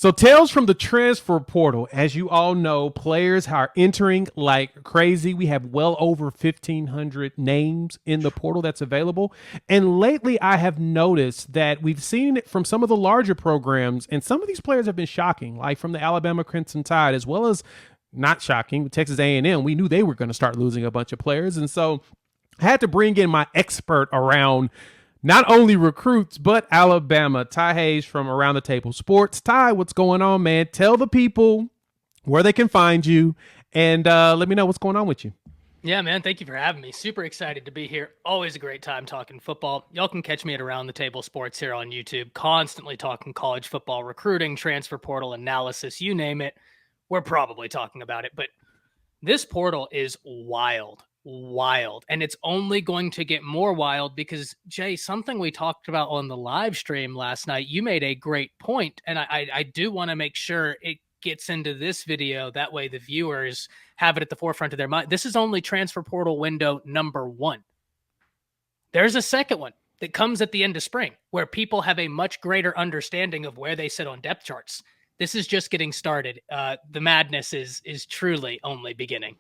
So tales from the transfer portal. As you all know, players are entering like crazy. We have well over 1,500 names in the portal that's available. And lately I have noticed that we've seen it from some of the larger programs, and some of these players have been shocking, like from the Alabama Crimson Tide, as well as not shocking, Texas A&M. We knew they were going to start losing a bunch of players. And so I had to bring in my expert around not only recruits, but Alabama, Ty Hayes from Around the Table Sports. Ty, what's going on, man? Tell the people where they can find you, and let me know what's going on with you. Yeah, man. Thank you for having me. Super excited to be here. Always a great time talking football. Y'all can catch me at Around the Table Sports here on YouTube, constantly talking college football, recruiting, transfer portal analysis, you name it. We're probably talking about it, but this portal is wild. And it's only going to get more wild because, Jay, something we talked about on the live stream last night, you made a great point, and I do want to make sure it gets into this video. That way the viewers have it at the forefront of their mind. This is only transfer portal window number 1. There's a second one that comes at the end of spring where people have a much greater understanding of where they sit on depth charts. This is just getting started. The madness is truly only beginning.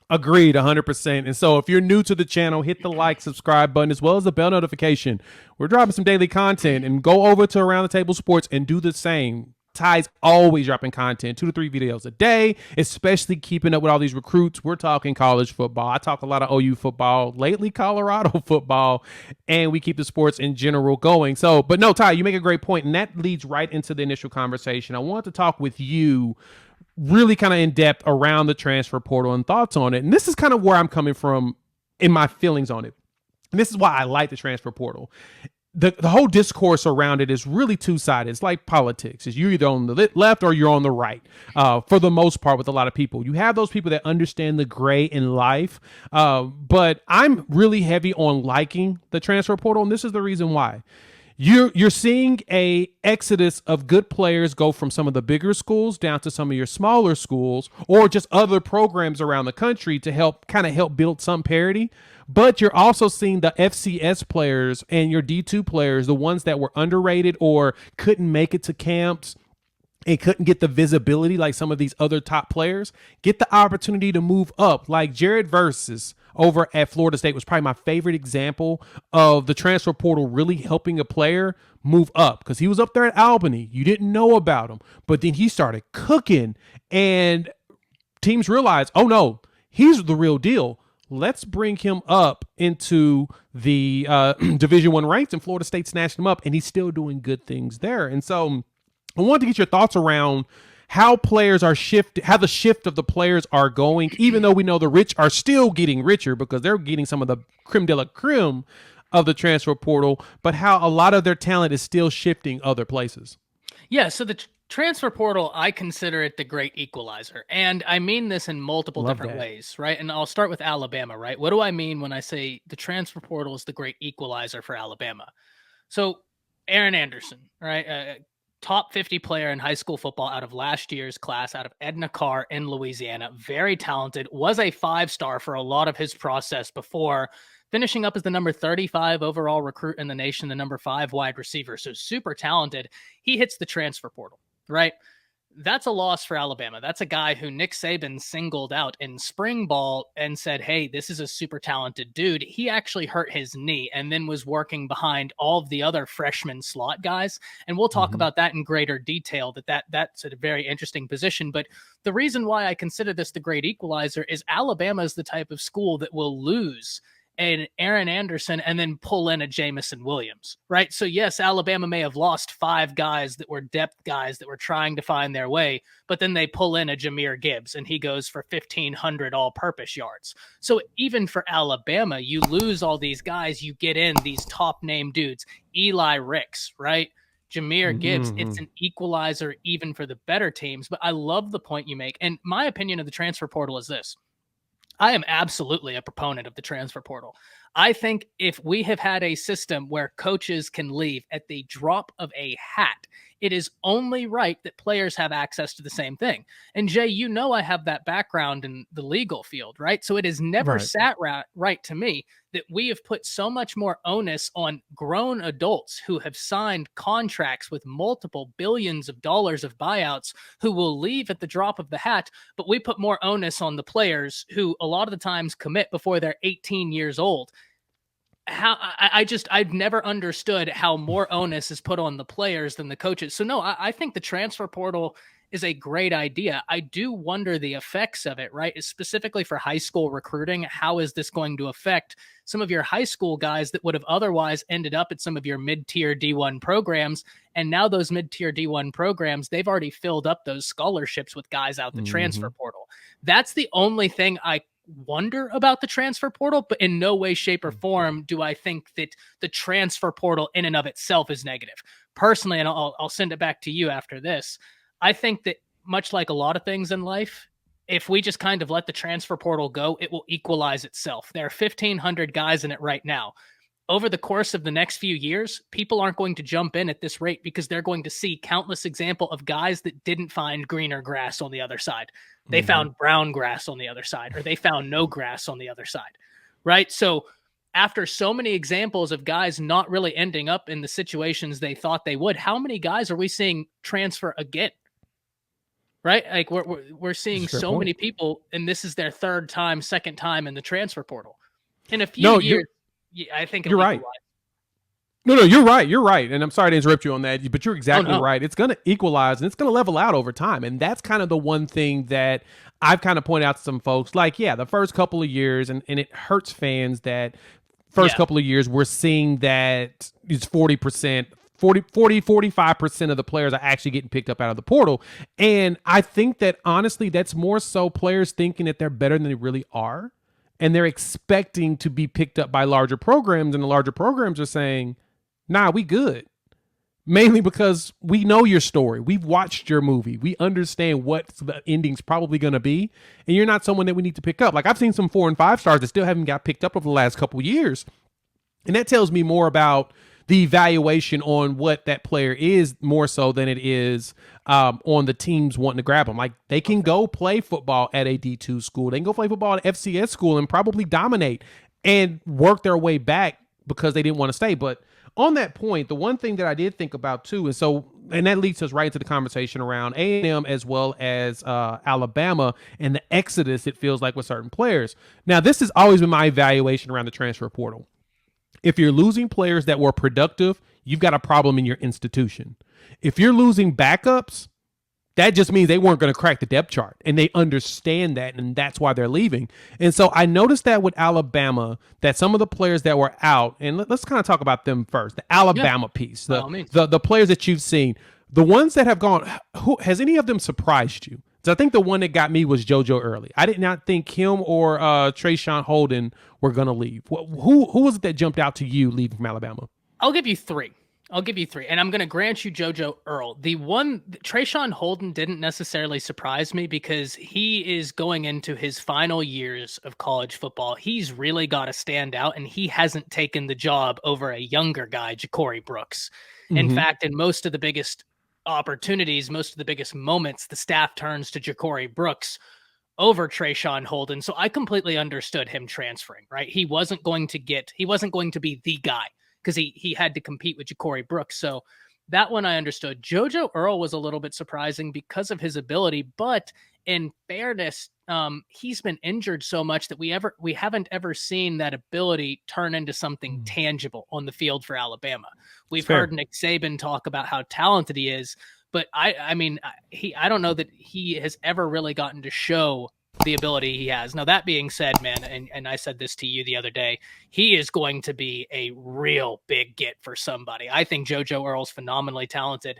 Agreed, 100%. And so if you're new to the channel, hit the like, subscribe button, as well as the bell notification. We're dropping some daily content, and go over to Around the Table Sports and do the same. Ty's always dropping content, 2 to 3 videos a day, especially keeping up with all these recruits. We're talking college football. I talk a lot of OU football, lately Colorado football, and we keep the sports in general going. So, but no, Ty, you make a great point, and that leads right into the initial conversation. I want to talk with you really kind of in depth around the transfer portal and thoughts on it. And this is kind of where I'm coming from in my feelings on it. And this is why I like the transfer portal. The whole discourse around it is really two-sided. It's like politics. You're either on the left or you're on the right, for the most part, with a lot of people. You have those people that understand the gray in life, but I'm really heavy on liking the transfer portal, and this is the reason why. You're seeing a exodus of good players go from some of the bigger schools down to some of your smaller schools, or just other programs around the country to help build some parity. But you're also seeing the FCS players and your D2 players, the ones that were underrated or couldn't make it to camps and couldn't get the visibility like some of these other top players, get the opportunity to move up. Like Jared Versus over at Florida State was probably my favorite example of the transfer portal really helping a player move up, because he was up there at Albany. You didn't know about him, but then he started cooking, and teams realized, oh no, he's the real deal. Let's bring him up into the Division I ranks, and Florida State snatched him up, and he's still doing good things there. And so I wanted to get your thoughts around how players are how the shift of the players are going, even though we know the rich are still getting richer because they're getting some of the creme de la creme of the transfer portal, but how a lot of their talent is still shifting other places. Yeah, so the transfer portal, I consider it the great equalizer. And I mean this in multiple different ways, right? And I'll start with Alabama, right? What do I mean when I say the transfer portal is the great equalizer for Alabama? So Aaron Anderson, right? Top 50 player in high school football out of last year's class, out of Edna Carr in Louisiana. Very talented, was a 5-star for a lot of his process before finishing up as the number 35 overall recruit in the nation, the number 5 wide receiver. So super talented. He hits the transfer portal, right? That's a loss for Alabama. That's a guy who Nick Saban singled out in spring ball and said, hey, this is a super talented dude. He actually hurt his knee and then was working behind all of the other freshman slot guys. And we'll talk about that in greater detail, that's a very interesting position. But the reason why I consider this the great equalizer is Alabama is the type of school that will lose an Aaron Anderson and then pull in a Jamison Williams, right? So yes, Alabama may have lost 5 guys that were depth guys that were trying to find their way, but then they pull in a Jahmyr Gibbs and he goes for 1,500 all-purpose yards. So even for Alabama, you lose all these guys, you get in these top-name dudes, Eli Ricks, right? Jahmyr Gibbs, it's an equalizer even for the better teams, but I love the point you make. And my opinion of the transfer portal is this. I am absolutely a proponent of the transfer portal. I think if we have had a system where coaches can leave at the drop of a hat, it is only right that players have access to the same thing. And Jay, I have that background in the legal field, right? So it has never sat right to me that we have put so much more onus on grown adults who have signed contracts with multiple billions of dollars of buyouts who will leave at the drop of the hat, but we put more onus on the players who a lot of the times commit before they're 18 years old. I've never understood how more onus is put on the players than the coaches. So no, I think the transfer portal is a great idea. I do wonder the effects of it, right? Specifically for high school recruiting. How is this going to affect some of your high school guys that would have otherwise ended up at some of your mid-tier D1 programs? And now those mid-tier D1 programs, they've already filled up those scholarships with guys out the transfer portal. That's the only thing I wonder about the transfer portal, but in no way, shape, or form do I think that the transfer portal in and of itself is negative. Personally, and I'll send it back to you after this, I think that much like a lot of things in life, if we just kind of let the transfer portal go, it will equalize itself. There are 1,500 guys in it right now. Over the course of the next few years, people aren't going to jump in at this rate because they're going to see countless example of guys that didn't find greener grass on the other side. They found brown grass on the other side, or they found no grass on the other side, right? So after so many examples of guys not really ending up in the situations they thought they would, how many guys are we seeing transfer again? Right? Like we're seeing so many people, and this is their second time in the transfer portal. In a few years, I think you're right. No, you're right. You're right. And I'm sorry to interrupt you on that, but you're exactly right. It's going to equalize and it's going to level out over time. And that's kind of the one thing that I've kind of pointed out to some folks. Like, yeah, the first couple of years, and it hurts fans that couple of years, we're seeing that it's 40%, 45% of the players are actually getting picked up out of the portal. And I think that honestly, that's more so players thinking that they're better than they really are. And they're expecting to be picked up by larger programs. And the larger programs are saying, nah, we good. Mainly because we know your story. We've watched your movie. We understand what the ending's probably going to be. And you're not someone that we need to pick up. Like I've seen some 4 and 5 stars that still haven't got picked up over the last couple of years. And that tells me more about the evaluation on what that player is more so than it is on the teams wanting to grab them. Like they can go play football at a D2 school. They can go play football at FCS school and probably dominate and work their way back because they didn't want to stay. But on that point, the one thing that I did think about too, and that leads us right into the conversation around A&M as well as Alabama and the exodus it feels like with certain players. Now, this has always been my evaluation around the transfer portal. If you're losing players that were productive, you've got a problem in your institution. If you're losing backups, that just means they weren't going to crack the depth chart, and they understand that, and that's why they're leaving. And so I noticed that with Alabama, that some of the players that were out, and let's kind of talk about them first, the Alabama piece, the players that you've seen, the ones that have gone, has any of them surprised you? So I think the one that got me was JoJo Early. I did not think him or Trayshawn Holden were going to leave. Who was it that jumped out to you leaving from Alabama? I'll give you three. And I'm going to grant you JoJo Earl. The one, Trayshawn Holden didn't necessarily surprise me because he is going into his final years of college football. He's really got to stand out, and he hasn't taken the job over a younger guy, Ja'Cory Brooks. In fact, in most of the biggest opportunities, most of the biggest moments, the staff turns to Ja'Cory Brooks over Trayshawn Holden. So I completely understood him transferring, right? He wasn't going to be the guy, because he had to compete with Ja'Cory Brooks. So that one I understood. JoJo Earl was a little bit surprising because of his ability, but in fairness, he's been injured so much that we haven't ever seen that ability turn into something tangible on the field for Alabama. We've heard Nick Saban talk about how talented he is, but I don't know that he has ever really gotten to show the ability he has. Now, that being said, man, and I said this to you the other day, he is going to be a real big get for somebody. I think JoJo Earl's phenomenally talented.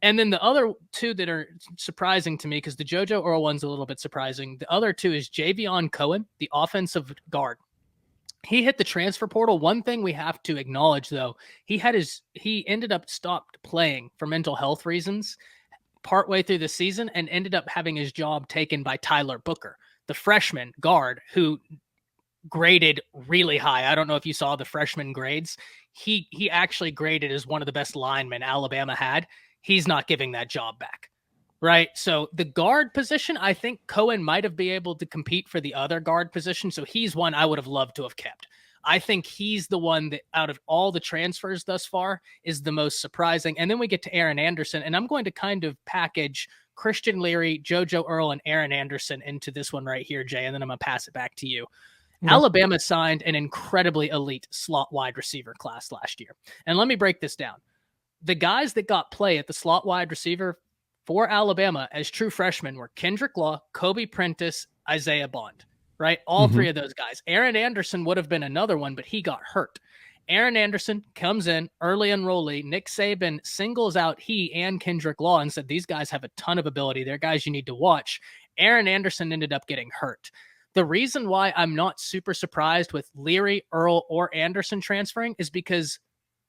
And then the other two that are surprising to me, because the JoJo Earl one's a little bit surprising. The other two is Javion Cohen, the offensive guard. He hit the transfer portal. One thing we have to acknowledge, though, he ended up stopped playing for mental health reasons partway through the season and ended up having his job taken by Tyler Booker, the freshman guard who graded really high. I don't know if you saw the freshman grades. He actually graded as one of the best linemen Alabama had. he's not giving that job back. Right. So the guard position, I think Cohen might have been able to compete for the other guard position. So he's one I would have loved to have kept. I think he's the one that out of all the transfers thus far is the most surprising. And then we get to Aaron Anderson, and I'm going to kind of package Christian Leary, JoJo Earl, and Aaron Anderson into this one right here, Jay, and then I'm going to pass it back to you. Mm-hmm. Alabama signed an incredibly elite slot wide receiver class last year. And let me break this down. The guys that got play at the slot wide receiver for Alabama as true freshmen were Kendrick Law, Kobe Prentice, Isaiah Bond, right? All three of those guys. Aaron Anderson would have been another one, but he got hurt. Aaron Anderson comes in, early enrollee. Nick Saban singles out he and Kendrick Law and said, these guys have a ton of ability. They're guys you need to watch. Aaron Anderson ended up getting hurt. The reason why I'm not super surprised with Leary, Earl, or Anderson transferring is because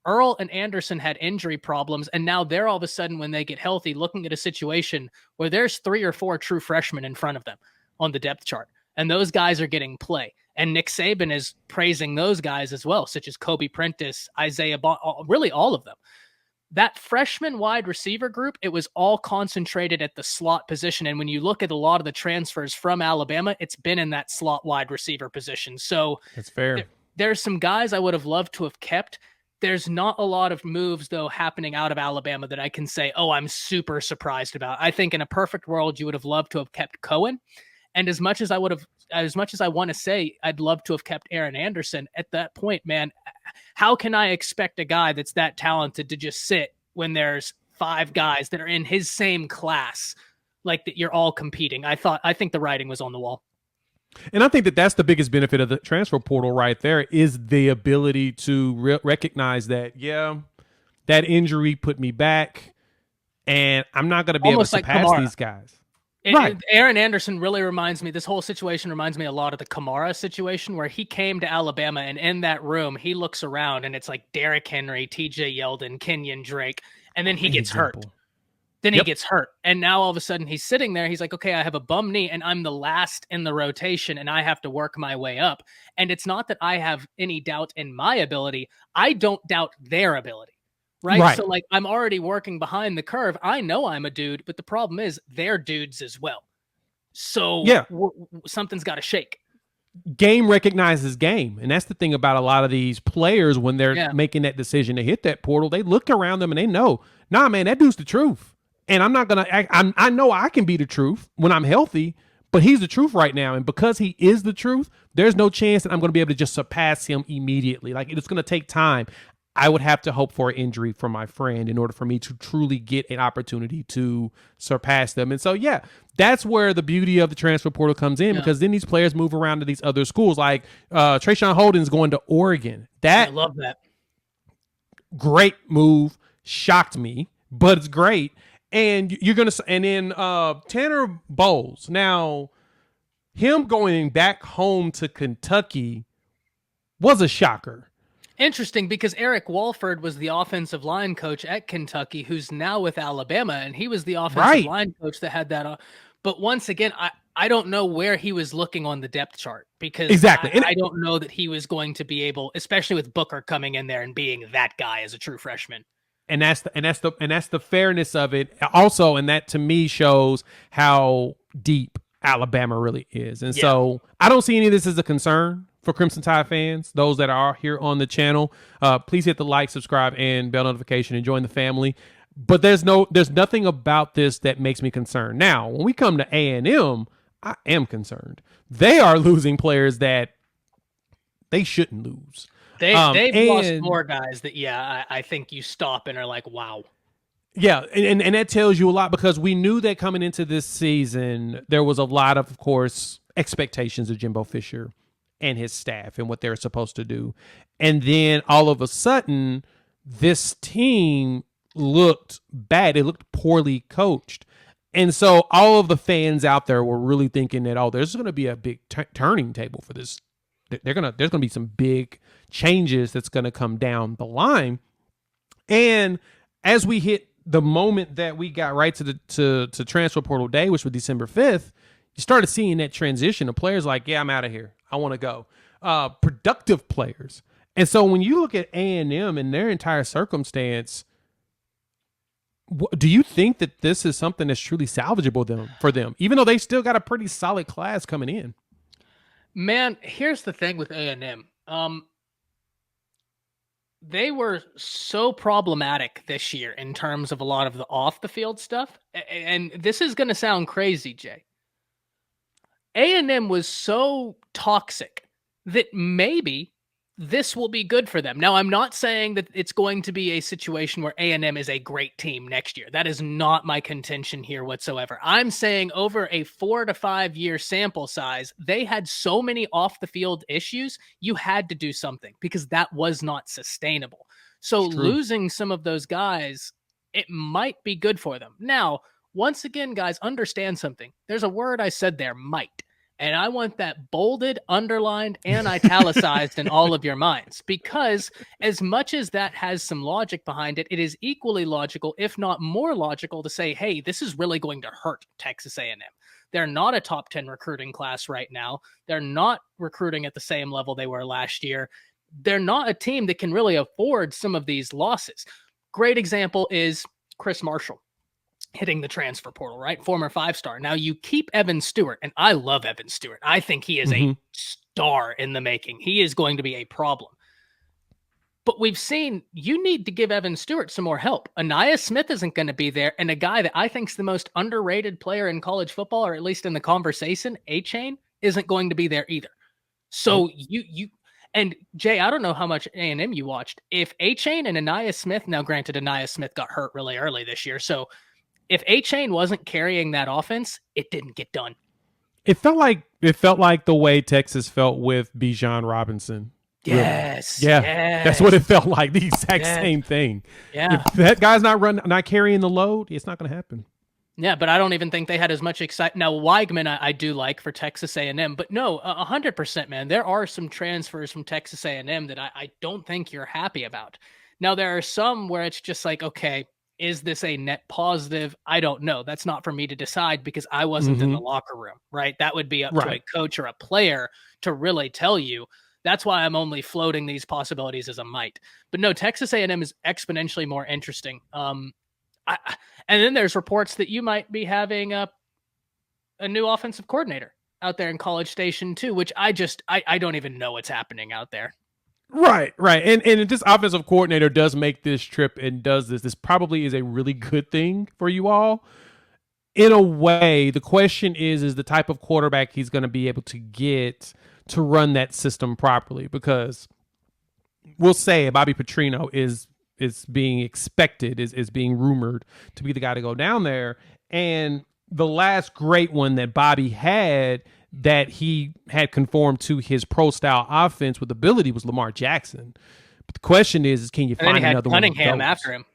Earl and Anderson had injury problems, and now they're all of a sudden, when they get healthy, looking at a situation where there's 3 or 4 true freshmen in front of them on the depth chart, and those guys are getting play. And Nick Saban is praising those guys as well, such as Kobe Prentice, Isaiah Bond, really all of them. That freshman wide receiver group, it was all concentrated at the slot position. And when you look at a lot of the transfers from Alabama, it's been in that slot wide receiver position. So that's fair. There's some guys I would have loved to have kept. There's not a lot of moves, though, happening out of Alabama that I can say, oh, I'm super surprised about. I think in a perfect world, you would have loved to have kept Cohen. And as much as I want to say I'd love to have kept Aaron Anderson, at that point, man, how can I expect a guy that's that talented to just sit when there's 5 guys that are in his same class, like that you're all competing? I think the writing was on the wall. And I think that that's the biggest benefit of the transfer portal right there, is the ability to recognize that, yeah, that injury put me back, and I'm not going to be able to surpass these guys. Right. Aaron Anderson really reminds me, this whole situation reminds me a lot of the Kamara situation, where he came to Alabama, and in that room, he looks around and it's like Derrick Henry, TJ Yeldon, Kenyon Drake, and then he gets hurt. Then he gets hurt. And now all of a sudden he's sitting there. He's like, okay, I have a bum knee and I'm the last in the rotation and I have to work my way up. And it's not that I have any doubt in my ability. I don't doubt their ability. Right. So like, I'm already working behind the curve. I know I'm a dude, but the problem is they're dudes as well. So yeah, something's got to shake. Game recognizes game. And that's the thing about a lot of these players when they're making that decision to hit that portal. They look around them and they know, nah, man, that dude's the truth. And I'm not going to act. I know I can be the truth when I'm healthy, but he's the truth right now. And because he is the truth, there's no chance that I'm going to be able to just surpass him immediately. Like, it's going to take time. I would have to hope for an injury from my friend in order for me to truly get an opportunity to surpass them. And so, yeah, that's where the beauty of the transfer portal comes in, because then these players move around to these other schools. Like Trayshawn Holden's going to Oregon. I love that. Great move. Shocked me, but it's great. And you're going to, and then Tanner Bowles. Now, him going back home to Kentucky was a shocker. Interesting, because Eric Walford was the offensive line coach at Kentucky, who's now with Alabama, and he was the offensive line coach that had that. But once again, I don't know where he was looking on the depth chart, because I don't know that he was going to be able, especially with Booker coming in there and being that guy as a true freshman. And that's the fairness of it also, and that to me shows how deep Alabama really is. And so I don't see any of this as a concern for Crimson Tide fans, those that are here on the channel. Please hit the like, subscribe, and bell notification and join the family. But there's nothing about this that makes me concerned. Now, when we come to A&M, I am concerned. They are losing players that they shouldn't lose. They've lost more guys that, I think you stop and are like, wow. Yeah, and that tells you a lot, because we knew that coming into this season, there was a lot of course, expectations of Jimbo Fisher and his staff and what they're supposed to do. And then all of a sudden, this team looked bad. It looked poorly coached. And so all of the fans out there were really thinking that, there's going to be a big turning table for this. There's going to be some big changes that's going to come down the line. And as we hit the moment that we got right to transfer portal day, which was December 5th, you started seeing that transition of players like, yeah, I'm out of here. I want to go. Productive players. And so when you look at A&M and their entire circumstance, Do you think that this is something that's truly salvageable for them, even though they still got a pretty solid class coming in? Man, here's the thing with A&M. They were so problematic this year in terms of a lot of the off the field stuff. And this is going to sound crazy, Jay. A&M was so toxic that maybe this will be good for them. Now, I'm not saying that it's going to be a situation where A&M is a great team next year. That is not my contention here whatsoever. I'm saying over a 4 to 5 year sample size, they had so many off the field issues, you had to do something because that was not sustainable. So losing some of those guys, it might be good for them. Now, once again, guys, understand something. There's a word I said there, might. And I want that bolded, underlined, and italicized in all of your minds, because as much as that has some logic behind it, it is equally logical, if not more logical, to say, hey, this is really going to hurt Texas A&M. They're not a top 10 recruiting class right now. They're not recruiting at the same level they were last year. They're not a team that can really afford some of these losses. Great example is Chris Marshall hitting the transfer portal, right? Former 5-star. Now you keep Evan Stewart, and I love Evan Stewart. I think he is a star in the making. He is going to be a problem. But we've seen you need to give Evan Stewart some more help. Anaya Smith isn't going to be there, and a guy that I think is the most underrated player in college football, or at least in the conversation, A-Chain, isn't going to be there either. So you and Jay, I don't know how much A&M you watched. If A-Chain and Anaya Smith, now granted Anaya Smith got hurt really early this year, so if A-Chain wasn't carrying that offense, it didn't get done. It felt like the way Texas felt with Bijan Robinson. Yes. Really. Yeah. Yes. That's what it felt like. The exact same thing. Yeah. If that guy's not carrying the load, it's not going to happen. Yeah, but I don't even think they had as much excitement. Now, Weigman, I do like for Texas A&M, but no, 100%, man. There are some transfers from Texas A&M that I don't think you're happy about. Now, there are some where it's just like, okay, is this a net positive? I don't know. That's not for me to decide because I wasn't in the locker room, right? That would be up to a coach or a player to really tell you. That's why I'm only floating these possibilities as a might. But no, Texas A&M is exponentially more interesting. And then there's reports that you might be having a new offensive coordinator out there in College Station too, which I don't even know what's happening out there. Right. And this offensive coordinator does make this trip and does this. This probably is a really good thing for you all. In a way, the question is the type of quarterback he's going to be able to get to run that system properly, because we'll say Bobby Petrino is being expected, is being rumored to be the guy to go down there. And the last great one that Bobby had that he had conformed to his pro style offense with ability was Lamar Jackson. But the question is can you find another one? Cunningham after him.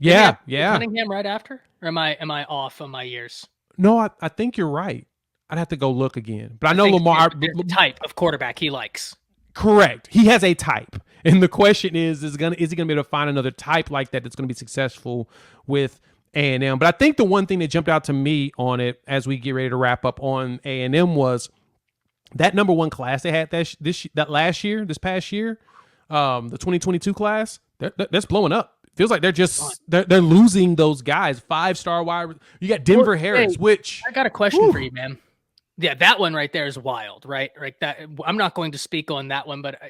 Yeah. Cunningham right after? Or am I off on my years? No, I think you're right. I'd have to go look again. But I know Lamar, the type of quarterback he likes. Correct. He has a type. And the question is he going to be able to find another type like that that's going to be successful with A&M? But I think the one thing that jumped out to me on it as we get ready to wrap up on A&M was that number one class they had this past year, the 2022 class. That's blowing up. Feels like they're losing those guys. 5-star wide. You got Denver Harris, which I got a question for you, man. Yeah, that one right there is wild, right? Right. That I'm not going to speak on that one, but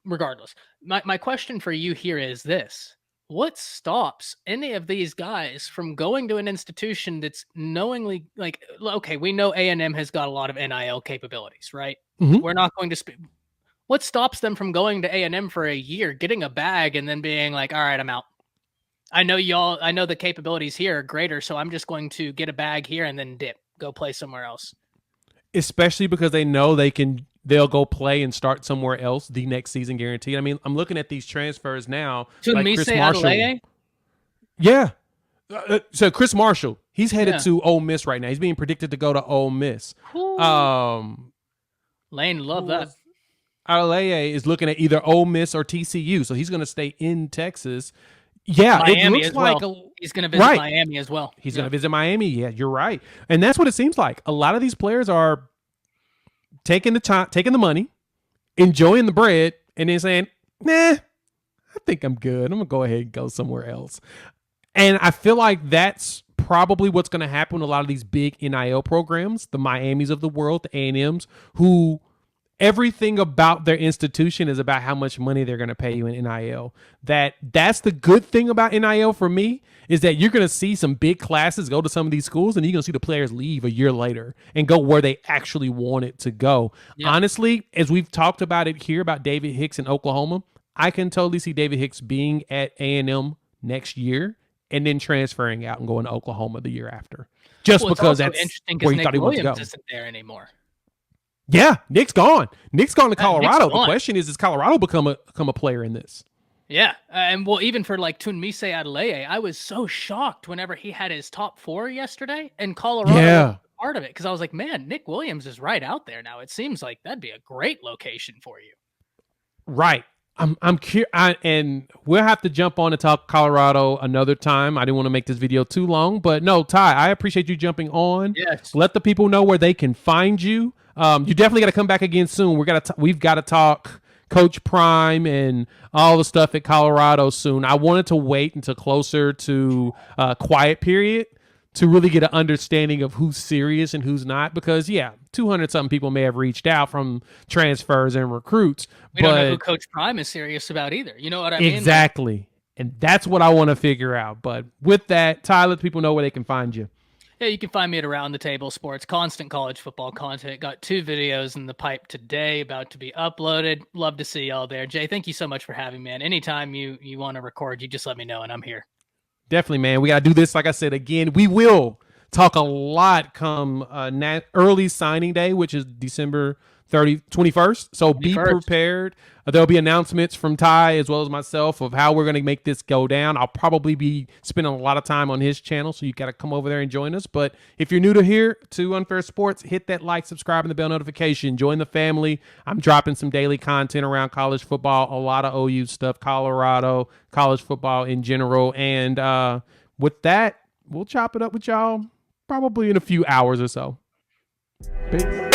regardless, my question for you here is this: what stops any of these guys from going to an institution that's knowingly like, okay, we know A&M has got a lot of NIL capabilities, right? We're not going to speak. What stops them from going to A&M for a year, getting a bag, and then being like, all right, I'm out. I know the capabilities here are greater, so I'm just going to get a bag here and then go play somewhere else. Especially because they know they'll go play and start somewhere else the next season, guaranteed. I mean, I'm looking at these transfers now. To like Chris Marshall. Yeah. So Chris Marshall, he's headed to Ole Miss right now. He's being predicted to go to Ole Miss. Lane, love that. Alea is looking at either Ole Miss or TCU, so he's going to stay in Texas. Yeah, Miami it looks like he's going to visit Miami as well. He's going to visit Miami. Yeah, you're right. And that's what it seems like. A lot of these players are taking the time, taking the money, enjoying the bread, and then saying, nah, I think I'm good. I'm going to go ahead and go somewhere else. And I feel like that's probably what's going to happen with a lot of these big NIL programs, the Miamis of the world, the A&Ms, who everything about their institution is about how much money they're going to pay you in NIL. That's the good thing about NIL for me, is that you're going to see some big classes go to some of these schools, and you're going to see the players leave a year later and go where they actually wanted to go. Yeah. Honestly, as we've talked about it here about David Hicks in Oklahoma, I can totally see David Hicks being at A&M next year and then transferring out and going to Oklahoma the year after. Just because that's interesting where he Nick thought he wanted to go. Williams isn't there anymore. Yeah, Nick's gone. Nick's gone to Colorado. The question is, does Colorado become a player in this? Yeah, and well, even for like Tunmise Adeleye, I was so shocked whenever he had his top 4 yesterday, and Colorado was part of it, because I was like, man, Nick Williams is right out there now. It seems like that'd be a great location for you. Right. I'm curious, and we'll have to jump on and talk Colorado another time. I didn't want to make this video too long, but no, Ty, I appreciate you jumping on. Yes. Let the people know where they can find you. You definitely got to come back again soon. We've got to talk Coach Prime and all the stuff at Colorado soon. I wanted to wait until closer to quiet period to really get an understanding of who's serious and who's not, because 200-something people may have reached out from transfers and recruits. We don't know who Coach Prime is serious about either. You know what I mean? Exactly. And that's what I want to figure out. But with that, Ty, let people know where they can find you. Yeah, you can find me at Around the Table Sports, constant college football content. Got 2 videos in the pipe today, about to be uploaded. Love to see y'all there. Jay, thank you so much for having me, man. Anytime you want to record, you just let me know, and I'm here. Definitely, man. We got to do this. Like I said, again, we will talk a lot come early signing day, which is December 21st. So be prepared. There'll be announcements from Ty as well as myself of how we're going to make this go down. I'll probably be spending a lot of time on his channel, so you got to come over there and join us. But if you're new to here to Unfair Sports, hit that like, subscribe, and the bell notification. Join the family. I'm dropping some daily content around college football, a lot of OU stuff, Colorado, college football in general. And with that, we'll chop it up with y'all probably in a few hours or so. Peace.